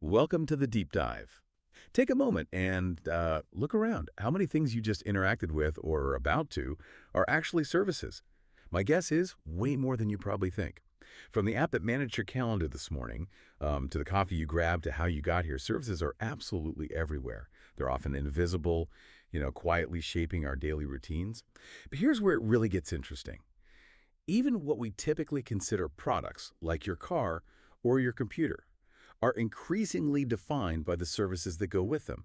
Welcome to the deep dive. Take a moment and look around. How many things you just interacted with or are about to are actually services? My guess is way more than you probably think. From the app that managed your calendar this morning, to the coffee you grabbed, to how you got here, services are absolutely everywhere. They're often invisible, quietly shaping our daily routines. But here's where it really gets interesting. Even what we typically consider products, like your car or your computer, are increasingly defined by the services that go with them.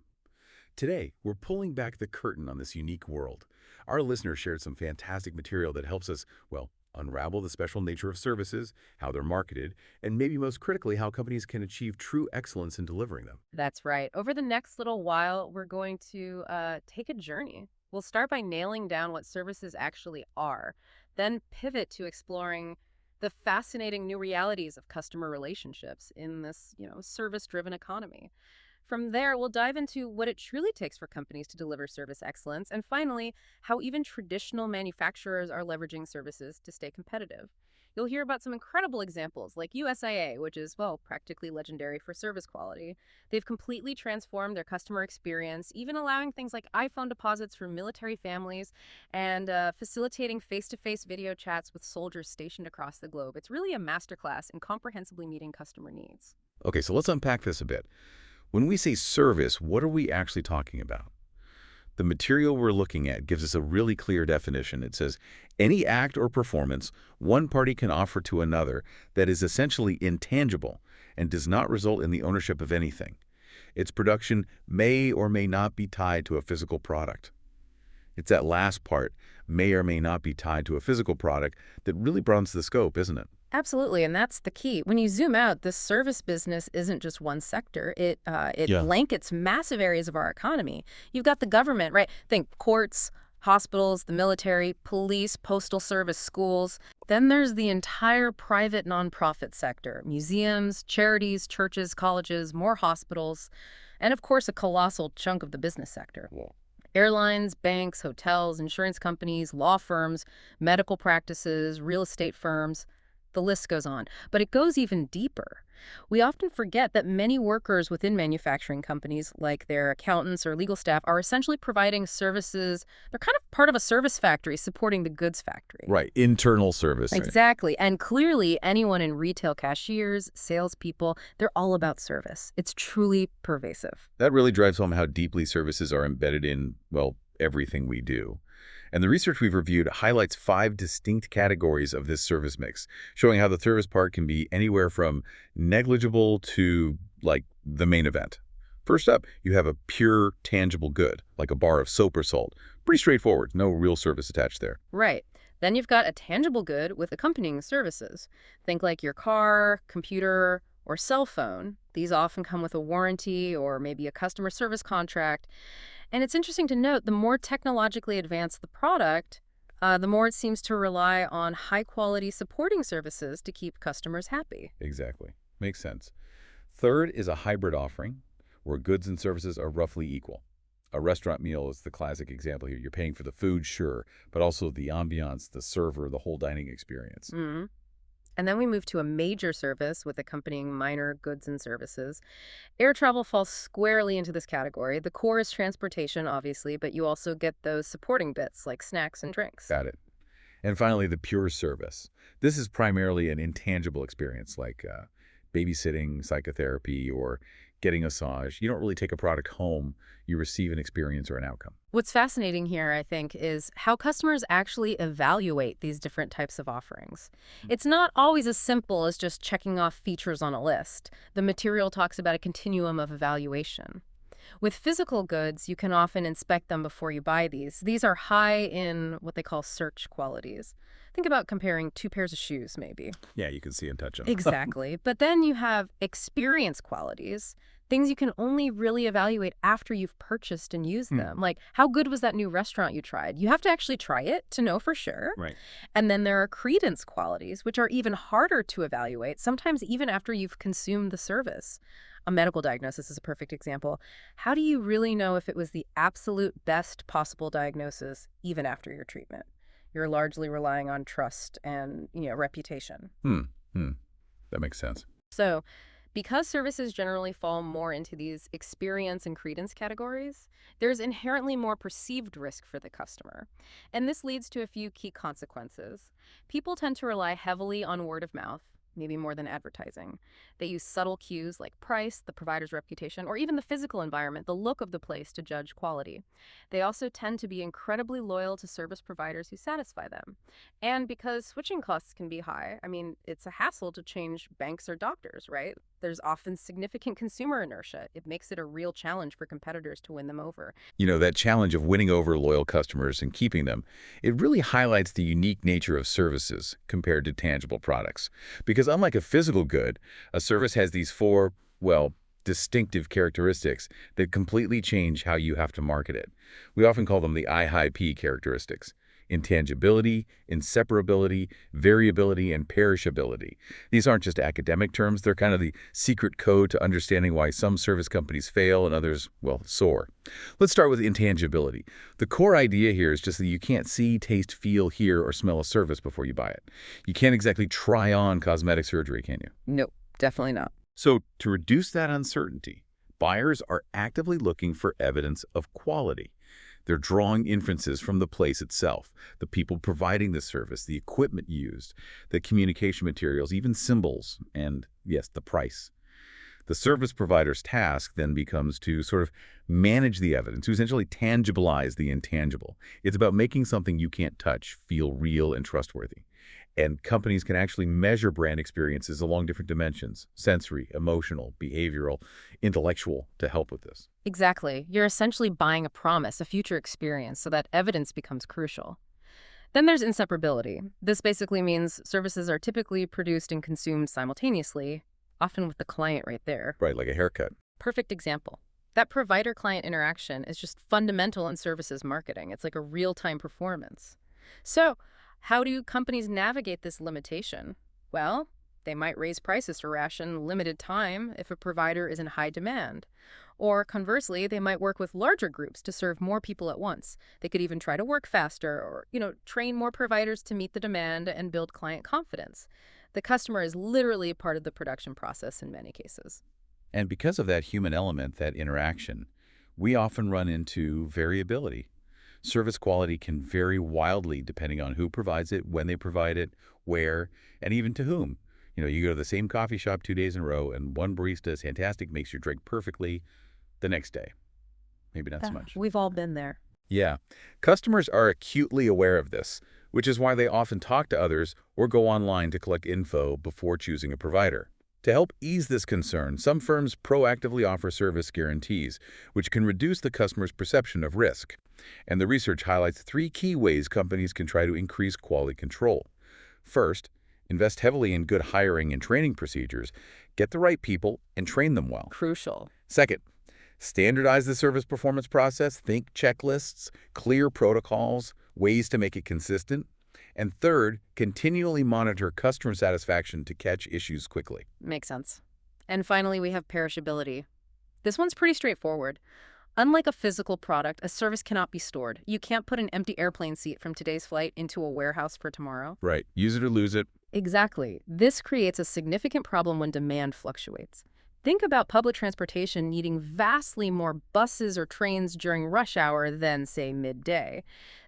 Today, we're pulling back the curtain on this unique world. Our listener shared some fantastic material that helps us, well, unravel the special nature of services, how they're marketed, and maybe most critically, how companies can achieve true excellence in delivering them. That's right. Over the next little while, we're going to take a journey. We'll start by nailing down what services actually are, then pivot to exploring the fascinating new realities of customer relationships in this, service-driven economy. From there, we'll dive into what it truly takes for companies to deliver service excellence, and finally, how even traditional manufacturers are leveraging services to stay competitive. You'll hear about some incredible examples like USIA, which is, well, practically legendary for service quality. They've completely transformed their customer experience, even allowing things like iPhone deposits for military families and facilitating face-to-face video chats with soldiers stationed across the globe. It's really a masterclass in comprehensively meeting customer needs. Okay, so let's unpack this a bit. When we say service, what are we actually talking about? The material we're looking at gives us a really clear definition. It says, any act or performance one party can offer to another that is essentially intangible and does not result in the ownership of anything. Its production may or may not be tied to a physical product. It's that last part, may or may not be tied to a physical product, that really broadens the scope, isn't it? Absolutely, and that's the key. When you zoom out, the service business isn't just one sector. It Yeah. blankets massive areas of our economy. You've got the government, right? Think courts, hospitals, the military, police, postal service, schools. Then there's the entire private nonprofit sector: museums, charities, churches, colleges, more hospitals, and of course, a colossal chunk of the business sector. Airlines, banks, hotels, insurance companies, law firms, medical practices, real estate firms. The list goes on, but it goes even deeper. We often forget that many workers within manufacturing companies, like their accountants or legal staff, are essentially providing services. They're kind of part of a service factory supporting the goods factory. Right, internal service. Right. Exactly. And clearly, anyone in retail, cashiers, salespeople, they're all about service. It's truly pervasive. That really drives home how deeply services are embedded in, well, everything we do. And the research we've reviewed highlights 5 distinct categories of this service mix, showing how the service part can be anywhere from negligible to, like, the main event. First up, you have a pure, tangible good, like a bar of soap or salt. Pretty straightforward, no real service attached there. Right. Then you've got a tangible good with accompanying services. Think like your car, computer, or cell phone. These often come with a warranty or maybe a customer service contract. And it's interesting to note the more technologically advanced the product, the more it seems to rely on high-quality supporting services to keep customers happy. Exactly. Makes sense. Third is a hybrid offering, where goods and services are roughly equal. A restaurant meal is the classic example here. You're paying for the food, sure, but also the ambiance, the server, the whole dining experience. Mm. And then we move to a major service with accompanying minor goods and services. Air travel falls squarely into this category. The core is transportation, obviously, but you also get those supporting bits like snacks and drinks. Got it. And finally, the pure service. This is primarily an intangible experience like babysitting, psychotherapy, or getting a massage. You don't really take a product home. You receive an experience or an outcome. What's fascinating here, I think, is how customers actually evaluate these different types of offerings. It's not always as simple as just checking off features on a list. The material talks about a continuum of evaluation. With physical goods, you can often inspect them before you buy these. These are high in what they call search qualities. Think about comparing 2 pairs of shoes, maybe. Yeah, you can see and touch them. Exactly. But then you have experience qualities, things you can only really evaluate after you've purchased and used them. Like, how good was that new restaurant you tried? You have to actually try it to know for sure. Right. And then there are credence qualities, which are even harder to evaluate, sometimes even after you've consumed the service. A medical diagnosis is a perfect example. How do you really know if it was the absolute best possible diagnosis even after your treatment? You're largely relying on trust and, reputation. Hmm. That makes sense. So Because services generally fall more into these experience and credence categories, there's inherently more perceived risk for the customer. And this leads to a few key consequences. People tend to rely heavily on word of mouth, maybe more than advertising. They use subtle cues like price, the provider's reputation, or even the physical environment, the look of the place to judge quality. They also tend to be incredibly loyal to service providers who satisfy them. And because switching costs can be high, I mean, it's a hassle to change banks or doctors, right? There's often significant consumer inertia. It makes it a real challenge for competitors to win them over. That challenge of winning over loyal customers and keeping them, it really highlights the unique nature of services compared to tangible products. Because unlike a physical good, a service has these four, well, distinctive characteristics that completely change how you have to market it. We often call them the I-High-P characteristics: intangibility, inseparability, variability, and perishability. These aren't just academic terms, they're kind of the secret code to understanding why some service companies fail and others, well, soar. Let's start with intangibility. The core idea here is just that you can't see, taste, feel, hear, or smell a service before you buy it. You can't exactly try on cosmetic surgery, can you? Nope, definitely not. So to reduce that uncertainty, buyers are actively looking for evidence of quality. They're drawing inferences from the place itself, the people providing the service, the equipment used, the communication materials, even symbols, and, yes, the price. The service provider's task then becomes to sort of manage the evidence, to essentially tangibilize the intangible. It's about making something you can't touch feel real and trustworthy. And companies can actually measure brand experiences along different dimensions: sensory, emotional, behavioral, intellectual, to help with this. Exactly. You're essentially buying a promise, a future experience, so that evidence becomes crucial. Then there's inseparability. This basically means services are typically produced and consumed simultaneously, often with the client right there. Right, like a haircut. Perfect example. That provider-client interaction is just fundamental in services marketing. It's like a real-time performance. So, how do companies navigate this limitation? Well, they might raise prices for ration limited time if a provider is in high demand. Or conversely, they might work with larger groups to serve more people at once. They could even try to work faster or, train more providers to meet the demand and build client confidence. The customer is literally part of the production process in many cases. And because of that human element, that interaction, we often run into variability. Service quality can vary wildly depending on who provides it, when they provide it, where, and even to whom. You go to the same coffee shop 2 days in a row, and one barista is fantastic, makes your drink perfectly. The next day, maybe not so much. We've all been there. Yeah. Customers are acutely aware of this, which is why they often talk to others or go online to collect info before choosing a provider. To help ease this concern, some firms proactively offer service guarantees, which can reduce the customer's perception of risk. And the research highlights 3 key ways companies can try to increase quality control. First, invest heavily in good hiring and training procedures. Get the right people and train them well. Crucial. Second, standardize the service performance process. Think checklists, clear protocols, ways to make it consistent. And third, continually monitor customer satisfaction to catch issues quickly. Makes sense. And finally, we have perishability. This one's pretty straightforward. Unlike a physical product, a service cannot be stored. You can't put an empty airplane seat from today's flight into a warehouse for tomorrow. Right. Use it or lose it. Exactly. This creates a significant problem when demand fluctuates. Think about public transportation needing vastly more buses or trains during rush hour than, say, midday.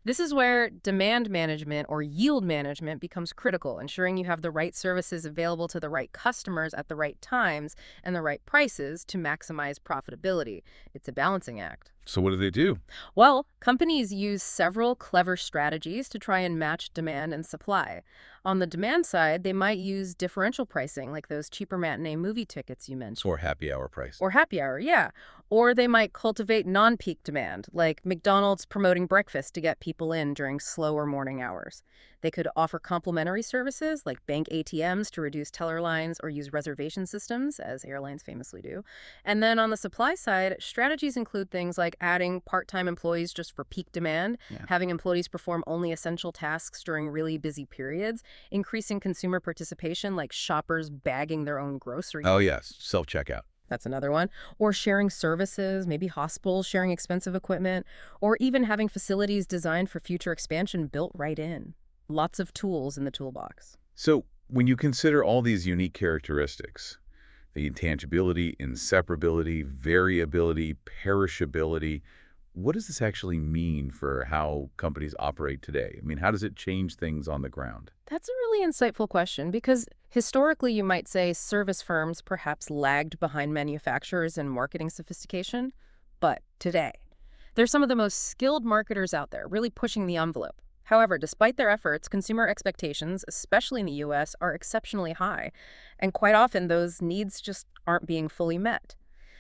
This is where demand management or yield management becomes critical, ensuring you have the right services available to the right customers at the right times and the right prices to maximize profitability. It's a balancing act. So what do? Well, companies use several clever strategies to try and match demand and supply. On the demand side, they might use differential pricing, like those cheaper matinee movie tickets you mentioned. Or happy hour price. Or happy hour, yeah. Or they might cultivate non-peak demand, like McDonald's promoting breakfast to get people in during slower morning hours. They could offer complementary services like bank ATMs to reduce teller lines or use reservation systems, as airlines famously do. And then on the supply side, strategies include things like adding part-time employees just for peak demand, having employees perform only essential tasks during really busy periods, increasing consumer participation like shoppers bagging their own groceries. Oh, yes. Self-checkout. That's another one. Or sharing services, maybe hospitals sharing expensive equipment, or even having facilities designed for future expansion built right in. Lots of tools in the toolbox. So when you consider all these unique characteristics, The intangibility, inseparability, variability, perishability. What does this actually mean for how companies operate today? I mean, how does it change things on the ground? That's a really insightful question because historically you might say service firms perhaps lagged behind manufacturers in marketing sophistication. But today, they're some of the most skilled marketers out there, really pushing the envelope. However, despite their efforts, consumer expectations, especially in the US, are exceptionally high, and quite often those needs just aren't being fully met.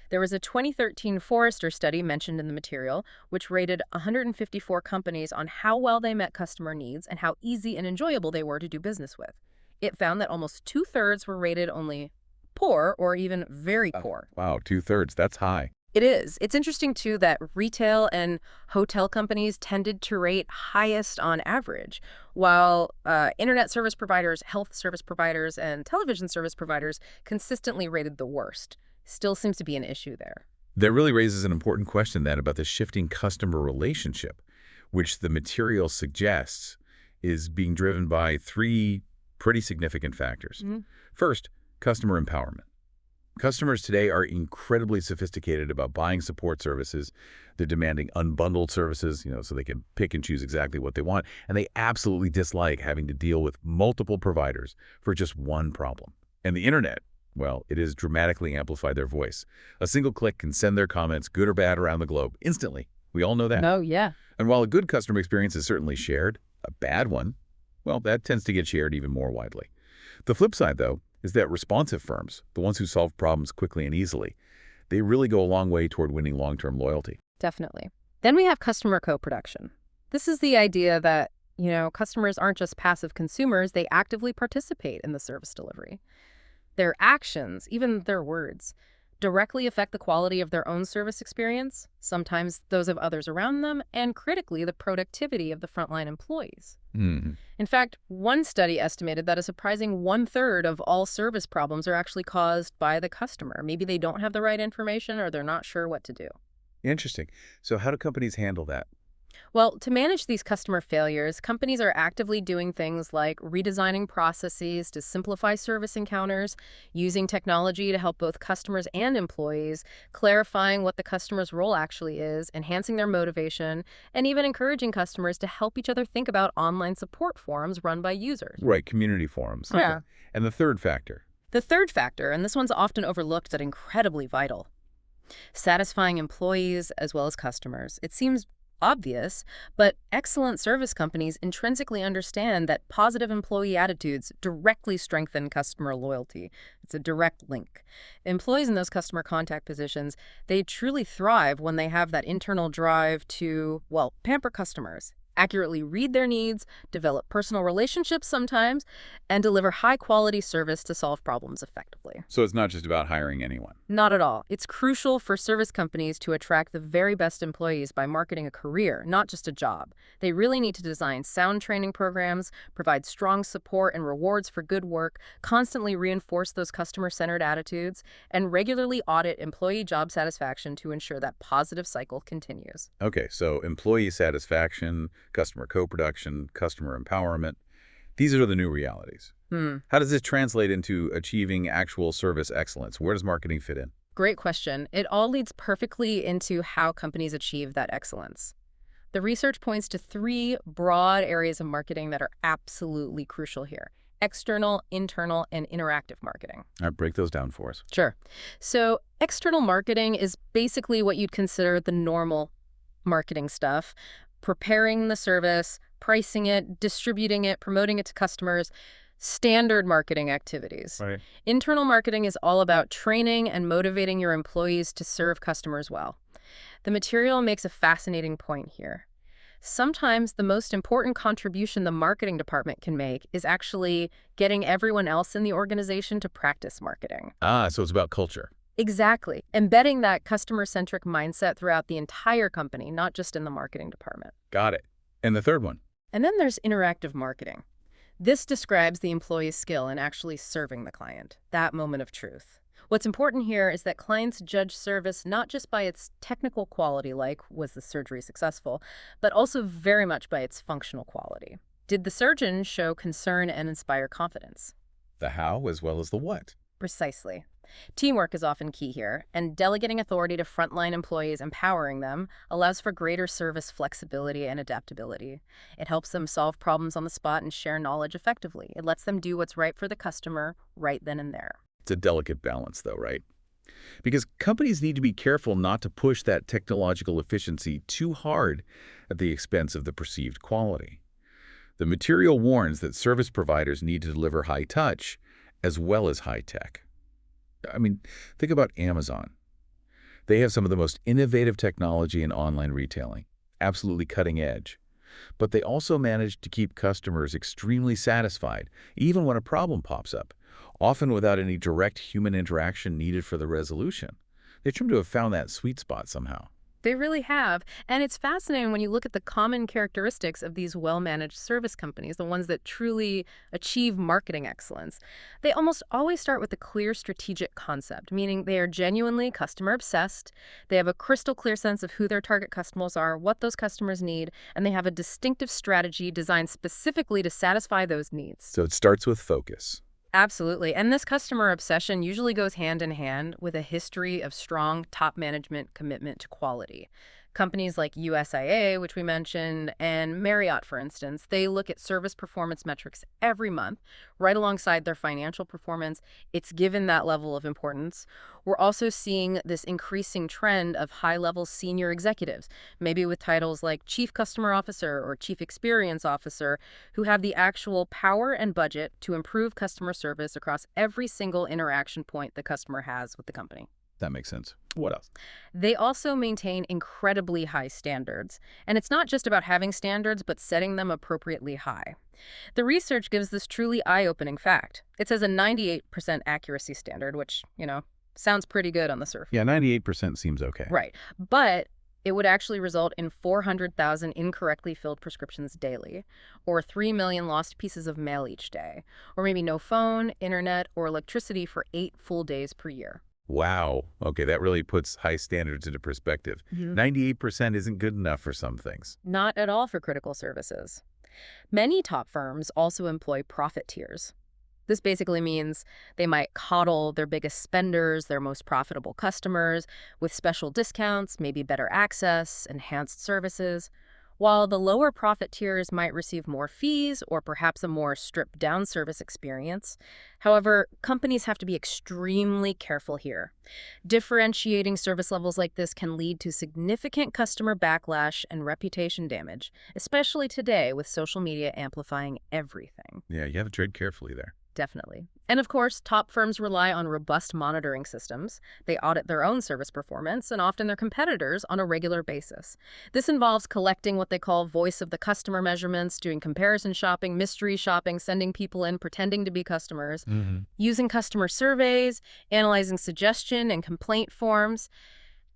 There was a 2013 Forrester study mentioned in the material, which rated 154 companies on how well they met customer needs and how easy and enjoyable they were to do business with. It found that almost two-thirds were rated only poor or even very poor. Wow, two-thirds. That's high. It is. It's interesting, too, that retail and hotel companies tended to rate highest on average, while internet service providers, health service providers, and television service providers consistently rated the worst. Still seems to be an issue there. That really raises an important question then about the shifting customer relationship, which the material suggests is being driven by three pretty significant factors. First, customer empowerment. Customers today are incredibly sophisticated about buying support services. They're demanding unbundled services, so they can pick and choose exactly what they want. And they absolutely dislike having to deal with multiple providers for just one problem. And the internet, well, it has dramatically amplified their voice. A single click can send their comments, good or bad, around the globe instantly. We all know that. No, yeah. And while a good customer experience is certainly shared, a bad one, well, that tends to get shared even more widely. The flip side, though, is that responsive firms, the ones who solve problems quickly and easily, they really go a long way toward winning long-term loyalty. Definitely. Then we have customer co-production. This is the idea that, customers aren't just passive consumers, they actively participate in the service delivery. Their actions, even their words, directly affect the quality of their own service experience, sometimes those of others around them, and critically, the productivity of the frontline employees. In fact, one study estimated that a surprising 1/3 of all service problems are actually caused by the customer. Maybe they don't have the right information or they're not sure what to do. Interesting. So how do companies handle that? Well, to manage these customer failures, companies are actively doing things like redesigning processes to simplify service encounters, using technology to help both customers and employees, clarifying what the customer's role actually is, enhancing their motivation, and even encouraging customers to help each other think about online support forums run by users. Right, community forums. Yeah. Okay. And the third factor? The third factor, and this one's often overlooked but incredibly vital, satisfying employees as well as customers. It seems obvious, but excellent service companies intrinsically understand that positive employee attitudes directly strengthen customer loyalty. It's a direct link. Employees in those customer contact positions, they truly thrive when they have that internal drive to, pamper customers, accurately read their needs, develop personal relationships sometimes, and deliver high-quality service to solve problems effectively. So it's not just about hiring anyone. Not at all. It's crucial for service companies to attract the very best employees by marketing a career, not just a job. They really need to design sound training programs, provide strong support and rewards for good work, constantly reinforce those customer-centered attitudes, and regularly audit employee job satisfaction to ensure that positive cycle continues. Okay, so employee satisfaction, customer co-production, customer empowerment. These are the new realities. How does this translate into achieving actual service excellence? Where does marketing fit in? Great question. It all leads perfectly into how companies achieve that excellence. The research points to three broad areas of marketing that are absolutely crucial here: external, internal, and interactive marketing. All right, break those down for us. Sure. So external marketing is basically what you'd consider the normal marketing stuff: preparing the service, pricing it, distributing it, promoting it to customers, standard marketing activities. Right. Internal marketing is all about training and motivating your employees to serve customers well. The material makes a fascinating point here. Sometimes the most important contribution the marketing department can make is actually getting everyone else in the organization to practice marketing. So it's about culture. Exactly. Embedding that customer-centric mindset throughout the entire company, not just in the marketing department. Got it. And the third one? And then there's interactive marketing. This describes the employee's skill in actually serving the client, that moment of truth. What's important here is that clients judge service not just by its technical quality, like was the surgery successful, but also very much by its functional quality. Did the surgeon show concern and inspire confidence? The how as well as the what. Precisely. Teamwork is often key here, and delegating authority to frontline employees, empowering them, allows for greater service flexibility and adaptability. It helps them solve problems on the spot and share knowledge effectively. It lets them do what's right for the customer right then and there. It's a delicate balance, though, right? Because companies need to be careful not to push that technological efficiency too hard at the expense of the perceived quality. The material warns that service providers need to deliver high touch as well as high tech. I mean, think about Amazon. They have some of the most innovative technology in online retailing, absolutely cutting edge. But they also manage to keep customers extremely satisfied, even when a problem pops up, often without any direct human interaction needed for the resolution. They seem to have found that sweet spot somehow. They really have. And it's fascinating when you look at the common characteristics of these well-managed service companies, the ones that truly achieve marketing excellence. They almost always start with a clear strategic concept, meaning they are genuinely customer-obsessed, they have a crystal clear sense of who their target customers are, what those customers need, and they have a distinctive strategy designed specifically to satisfy those needs. So it starts with focus. Absolutely. And this customer obsession usually goes hand in hand with a history of strong top management commitment to quality. Companies like USIA, which we mentioned, and Marriott, for instance, they look at service performance metrics every month, right alongside their financial performance. It's given that level of importance. We're also seeing this increasing trend of high-level senior executives, maybe with titles like Chief Customer Officer or Chief Experience Officer, who have the actual power and budget to improve customer service across every single interaction point the customer has with the company. That makes sense. What else? They also maintain incredibly high standards. And it's not just about having standards, but setting them appropriately high. The research gives this truly eye-opening fact. It says a 98% accuracy standard, which, sounds pretty good on the surface. Yeah, 98% seems okay. Right. But it would actually result in 400,000 incorrectly filled prescriptions daily, or 3 million lost pieces of mail each day, or maybe no phone, internet, or electricity for 8 full days per year. Wow. Okay, that really puts high standards into perspective. 98% isn't good enough for some things. Not at all for critical services. Many top firms also employ profit tiers. This basically means they might coddle their biggest spenders, their most profitable customers, with special discounts, maybe better access, enhanced services, while the lower profit tiers might receive more fees or perhaps a more stripped-down service experience. However, companies have to be extremely careful here. Differentiating service levels like this can lead to significant customer backlash and reputation damage, especially today with social media amplifying everything. Yeah, you have to tread carefully there. Definitely. And of course, top firms rely on robust monitoring systems. They audit their own service performance and often their competitors on a regular basis. This involves collecting what they call voice of the customer measurements, doing comparison shopping, mystery shopping, sending people in pretending to be customers, using customer surveys, analyzing suggestion and complaint forms,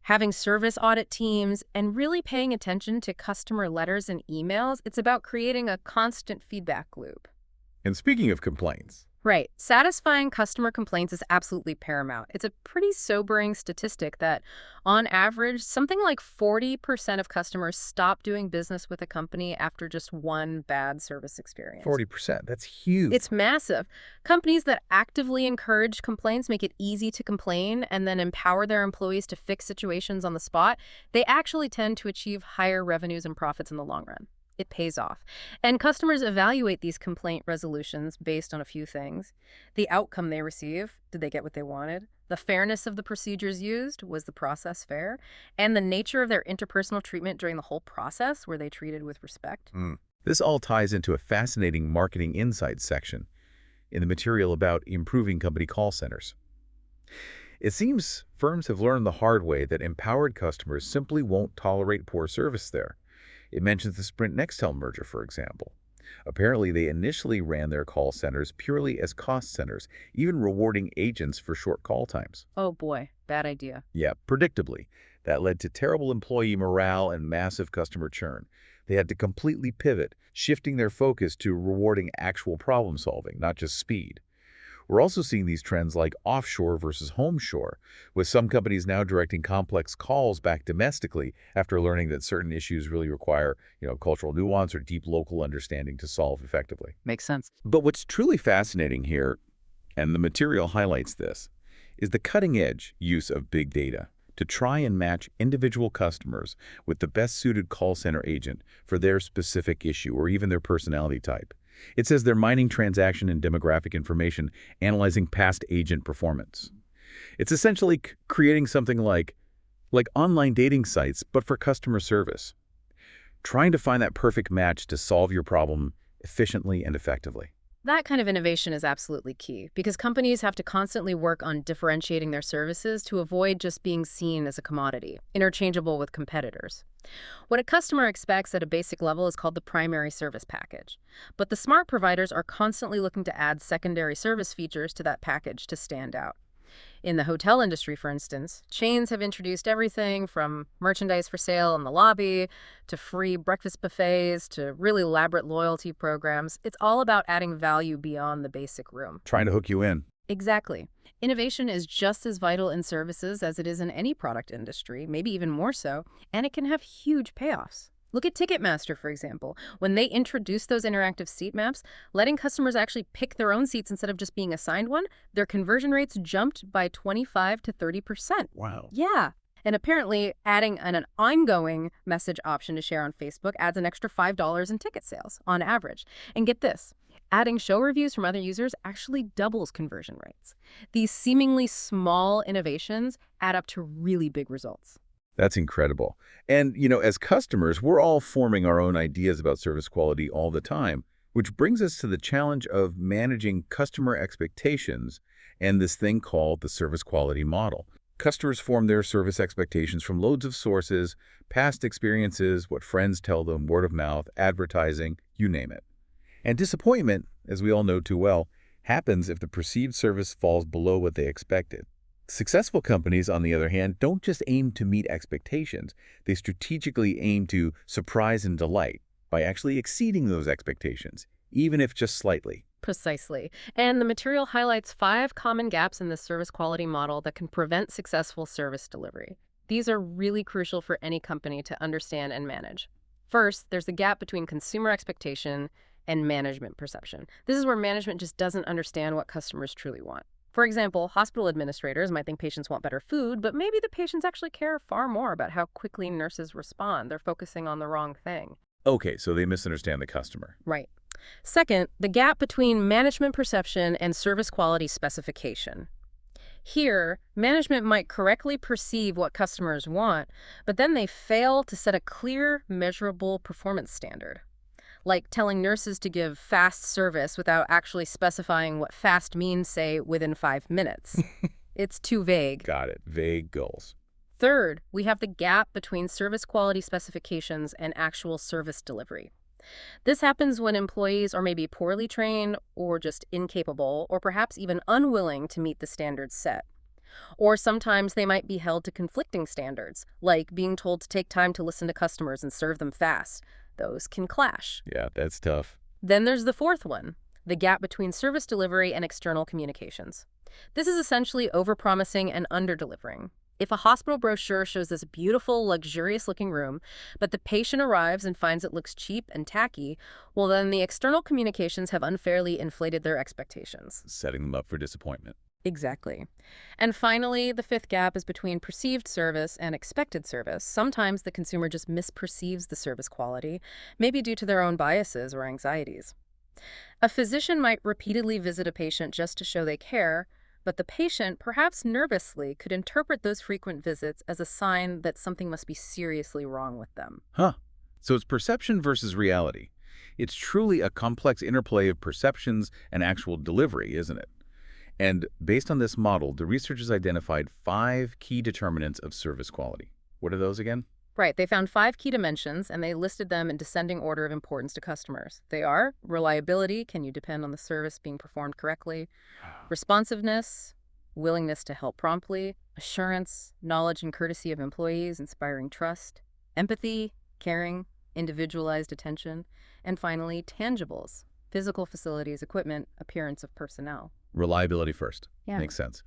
having service audit teams, and really paying attention to customer letters and emails. It's about creating a constant feedback loop. And speaking of complaints. Right. Satisfying customer complaints is absolutely paramount. It's a pretty sobering statistic that, on average, something like 40% of customers stop doing business with a company after just one bad service experience. 40%, that's huge. It's massive. Companies that actively encourage complaints, make it easy to complain, and then empower their employees to fix situations on the spot, they actually tend to achieve higher revenues and profits in the long run. It pays off. And customers evaluate these complaint resolutions based on a few things. The outcome they receive, did they get what they wanted? The fairness of the procedures used, was the process fair? And the nature of their interpersonal treatment during the whole process, were they treated with respect? This all ties into a fascinating marketing insights section in the material about improving company call centers. It seems firms have learned the hard way that empowered customers simply won't tolerate poor service there. It mentions the Sprint-Nextel merger, for example. Apparently, they initially ran their call centers purely as cost centers, even rewarding agents for short call times. Oh boy, bad idea. Yeah, predictably, that led to terrible employee morale and massive customer churn. They had to completely pivot, shifting their focus to rewarding actual problem solving, not just speed. We're also seeing these trends like offshore versus homeshore, with some companies now directing complex calls back domestically after learning that certain issues really require, cultural nuance or deep local understanding to solve effectively. Makes sense. But what's truly fascinating here, and the material highlights this, is the cutting-edge use of big data to try and match individual customers with the best-suited call center agent for their specific issue or even their personality type. It says they're mining transaction and demographic information, analyzing past agent performance. It's essentially creating something like online dating sites, but for customer service. Trying to find that perfect match to solve your problem efficiently and effectively. That kind of innovation is absolutely key because companies have to constantly work on differentiating their services to avoid just being seen as a commodity, interchangeable with competitors. What a customer expects at a basic level is called the primary service package. But the smart providers are constantly looking to add secondary service features to that package to stand out. In the hotel industry, for instance, chains have introduced everything from merchandise for sale in the lobby to free breakfast buffets to really elaborate loyalty programs. It's all about adding value beyond the basic room. Trying to hook you in. Exactly. Innovation is just as vital in services as it is in any product industry, maybe even more so, and it can have huge payoffs. Look at Ticketmaster, for example. When they introduced those interactive seat maps, letting customers actually pick their own seats instead of just being assigned one, their conversion rates jumped by 25 to 30%. Wow. Yeah. And apparently, adding an I'm going message option to share on Facebook adds an extra $5 in ticket sales on average. And get this, adding show reviews from other users actually doubles conversion rates. These seemingly small innovations add up to really big results. That's incredible. And, as customers, we're all forming our own ideas about service quality all the time, which brings us to the challenge of managing customer expectations and this thing called the service quality model. Customers form their service expectations from loads of sources, past experiences, what friends tell them, word of mouth, advertising, you name it. And disappointment, as we all know too well, happens if the perceived service falls below what they expected. Successful companies, on the other hand, don't just aim to meet expectations. They strategically aim to surprise and delight by actually exceeding those expectations, even if just slightly. Precisely. And the material highlights 5 common gaps in the service quality model that can prevent successful service delivery. These are really crucial for any company to understand and manage. First, there's the gap between consumer expectation and management perception. This is where management just doesn't understand what customers truly want. For example, hospital administrators might think patients want better food, but maybe the patients actually care far more about how quickly nurses respond. They're focusing on the wrong thing. Okay, so they misunderstand the customer. Right. Second, the gap between management perception and service quality specification. Here, management might correctly perceive what customers want, but then they fail to set a clear, measurable performance standard. Like telling nurses to give fast service without actually specifying what fast means, say, within 5 minutes. It's too vague. Got it. Vague goals. Third, we have the gap between service quality specifications and actual service delivery. This happens when employees are maybe poorly trained or just incapable or perhaps even unwilling to meet the standards set. Or sometimes they might be held to conflicting standards, like being told to take time to listen to customers and serve them fast. Those can clash. Yeah, that's tough. Then there's the fourth one, the gap between service delivery and external communications. This is essentially overpromising and underdelivering. If a hospital brochure shows this beautiful, luxurious-looking room, but the patient arrives and finds it looks cheap and tacky, well, then the external communications have unfairly inflated their expectations. Setting them up for disappointment. Exactly. And finally, the fifth gap is between perceived service and expected service. Sometimes the consumer just misperceives the service quality, maybe due to their own biases or anxieties. A physician might repeatedly visit a patient just to show they care, but the patient, perhaps nervously, could interpret those frequent visits as a sign that something must be seriously wrong with them. Huh. So it's perception versus reality. It's truly a complex interplay of perceptions and actual delivery, isn't it? And based on this model, the researchers identified 5 key determinants of service quality. What are those again? Right, they found 5 key dimensions, and they listed them in descending order of importance to customers. They are reliability, can you depend on the service being performed correctly? Responsiveness, willingness to help promptly, assurance, knowledge and courtesy of employees, inspiring trust, empathy, caring, individualized attention, and finally, tangibles, physical facilities, equipment, appearance of personnel. Reliability first. Yeah. Makes sense.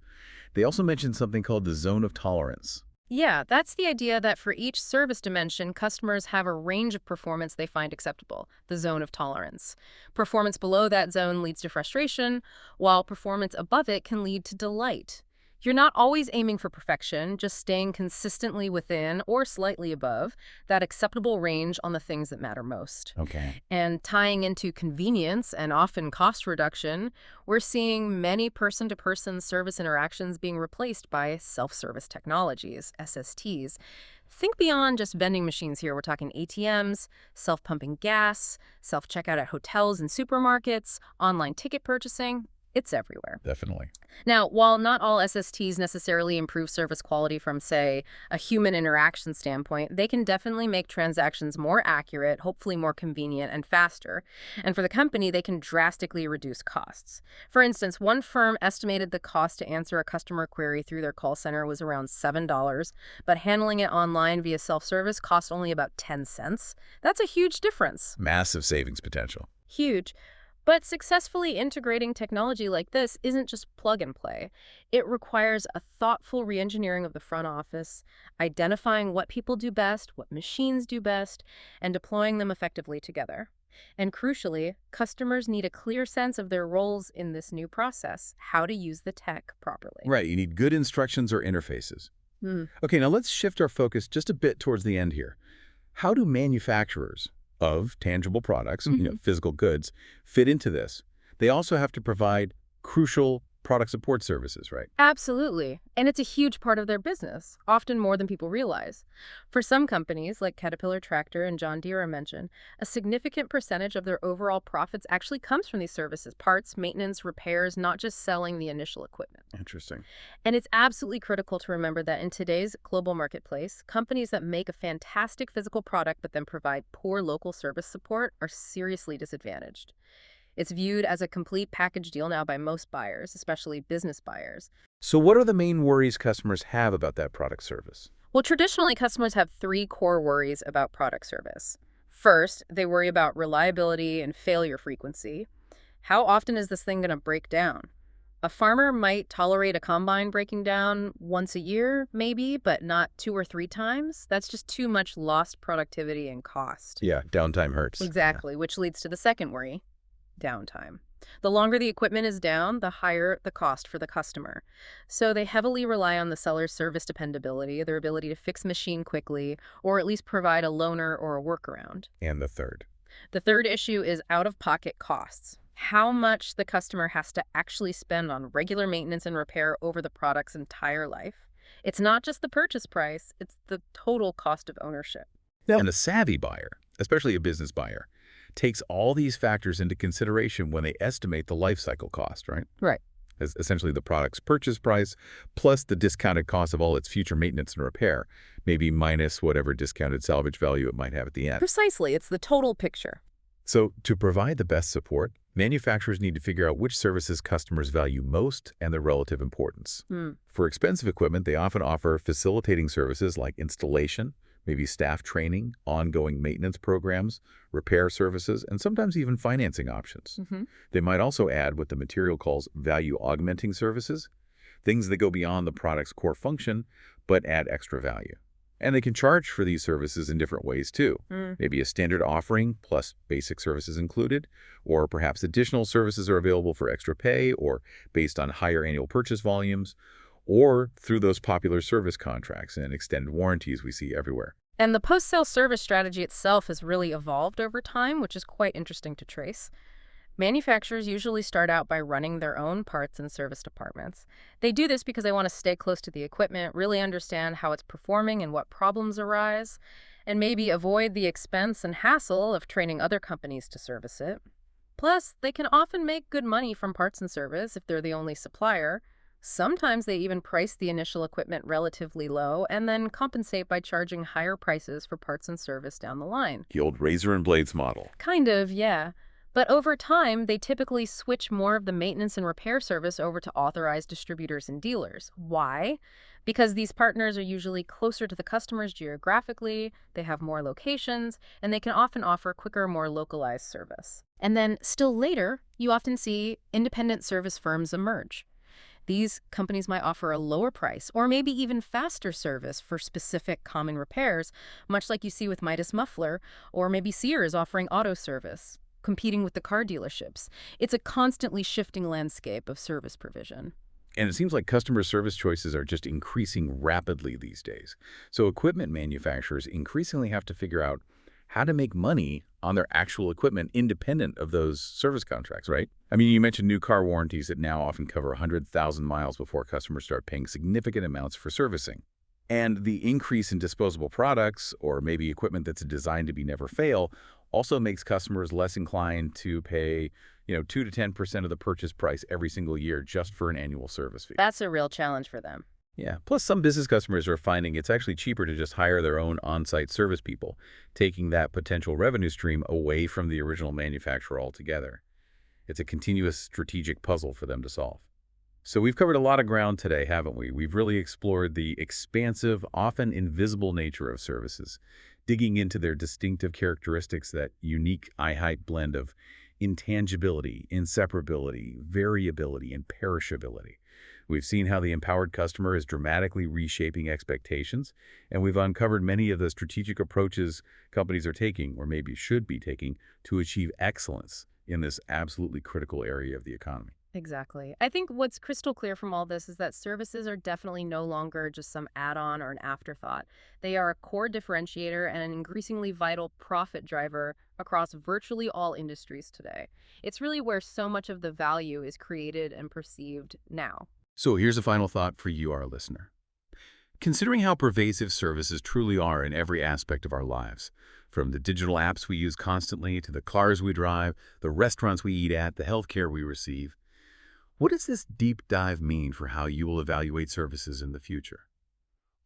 They also mentioned something called the zone of tolerance. Yeah, that's the idea that for each service dimension, customers have a range of performance they find acceptable, the zone of tolerance. Performance below that zone leads to frustration, while performance above it can lead to delight. You're not always aiming for perfection, just staying consistently within or slightly above that acceptable range on the things that matter most. Okay. And tying into convenience and often cost reduction, we're seeing many person-to-person service interactions being replaced by self-service technologies, SSTs. Think beyond just vending machines here. We're talking ATMs, self-pumping gas, self-checkout at hotels and supermarkets, online ticket purchasing. It's everywhere. Definitely. Now, while not all SSTs necessarily improve service quality from, say, a human interaction standpoint, they can definitely make transactions more accurate, hopefully more convenient and faster. And for the company, they can drastically reduce costs. For instance, one firm estimated the cost to answer a customer query through their call center was around $7, but handling it online via self-service cost only about 10 cents. That's a huge difference. Massive savings potential. Huge. But successfully integrating technology like this isn't just plug and play. It requires a thoughtful reengineering of the front office, identifying what people do best, what machines do best, and deploying them effectively together. And crucially, customers need a clear sense of their roles in this new process, how to use the tech properly. Right, you need good instructions or interfaces. Hmm. Okay, now let's shift our focus just a bit towards the end here. How do manufacturers of tangible products, physical goods, fit into this? They also have to provide crucial product support services, right? Absolutely. And it's a huge part of their business, often more than people realize. For some companies, like Caterpillar Tractor and John Deere I mentioned, a significant percentage of their overall profits actually comes from these services, parts, maintenance, repairs, not just selling the initial equipment. Interesting. And it's absolutely critical to remember that in today's global marketplace, companies that make a fantastic physical product but then provide poor local service support are seriously disadvantaged. It's viewed as a complete package deal now by most buyers, especially business buyers. So what are the main worries customers have about that product service? Well, traditionally, customers have three core worries about product service. First, they worry about reliability and failure frequency. How often is this thing going to break down? A farmer might tolerate a combine breaking down once a year, maybe, but not 2 or 3 times. That's just too much lost productivity and cost. Yeah, downtime hurts. Exactly, which leads to the second worry. Downtime. The longer the equipment is down, the higher the cost for the customer. So they heavily rely on the seller's service dependability, their ability to fix a machine quickly, or at least provide a loaner or a workaround. And the third. The third issue is out-of-pocket costs. How much the customer has to actually spend on regular maintenance and repair over the product's entire life. It's not just the purchase price, it's the total cost of ownership. And a savvy buyer, especially a business buyer, takes all these factors into consideration when they estimate the life cycle cost, right? Right. As essentially the product's purchase price plus the discounted cost of all its future maintenance and repair, maybe minus whatever discounted salvage value it might have at the end. Precisely. It's the total picture. So to provide the best support, manufacturers need to figure out which services customers value most and their relative importance. For expensive equipment, they often offer facilitating services like installation, maybe staff training, ongoing maintenance programs, repair services, and sometimes even financing options. They might also add what the material calls value-augmenting services, things that go beyond the product's core function but add extra value. And they can charge for these services in different ways too. Maybe a standard offering plus basic services included, or perhaps additional services are available for extra pay or based on higher annual purchase volumes, or through those popular service contracts and extended warranties we see everywhere. And the post-sale service strategy itself has really evolved over time, which is quite interesting to trace. Manufacturers usually start out by running their own parts and service departments. They do this because they want to stay close to the equipment, really understand how it's performing and what problems arise, and maybe avoid the expense and hassle of training other companies to service it. Plus, they can often make good money from parts and service if they're the only supplier. Sometimes they even price the initial equipment relatively low and then compensate by charging higher prices for parts and service down the line. The old razor and blades model. Kind of, yeah. But over time, they typically switch more of the maintenance and repair service over to authorized distributors and dealers. Why? Because these partners are usually closer to the customers geographically, they have more locations, and they can often offer quicker, more localized service. And then, still later, you often see independent service firms emerge. These companies might offer a lower price or maybe even faster service for specific common repairs, much like you see with Midas Muffler, or maybe Sears offering auto service, competing with the car dealerships. It's a constantly shifting landscape of service provision. And it seems like customer service choices are just increasing rapidly these days. So equipment manufacturers increasingly have to figure out how to make money on their actual equipment independent of those service contracts, right? I mean, you mentioned new car warranties that now often cover 100,000 miles before customers start paying significant amounts for servicing. And the increase in disposable products, or maybe equipment that's designed to be never fail, also makes customers less inclined to pay, 2 to 10% of the purchase price every single year just for an annual service fee. That's a real challenge for them. Yeah. Plus, some business customers are finding it's actually cheaper to just hire their own on-site service people, taking that potential revenue stream away from the original manufacturer altogether. It's a continuous strategic puzzle for them to solve. So we've covered a lot of ground today, haven't we? We've really explored the expansive, often invisible nature of services, digging into their distinctive characteristics, that unique I-height blend of intangibility, inseparability, variability, and perishability. We've seen how the empowered customer is dramatically reshaping expectations, and we've uncovered many of the strategic approaches companies are taking, or maybe should be taking, to achieve excellence in this absolutely critical area of the economy. Exactly. I think what's crystal clear from all this is that services are definitely no longer just some add-on or an afterthought. They are a core differentiator and an increasingly vital profit driver across virtually all industries today. It's really where so much of the value is created and perceived now. So here's a final thought for you, our listener. Considering how pervasive services truly are in every aspect of our lives, from the digital apps we use constantly to the cars we drive, the restaurants we eat at, the healthcare we receive, what does this deep dive mean for how you will evaluate services in the future?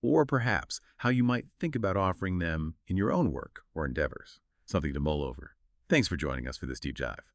Or perhaps how you might think about offering them in your own work or endeavors? Something to mull over. Thanks for joining us for this deep dive.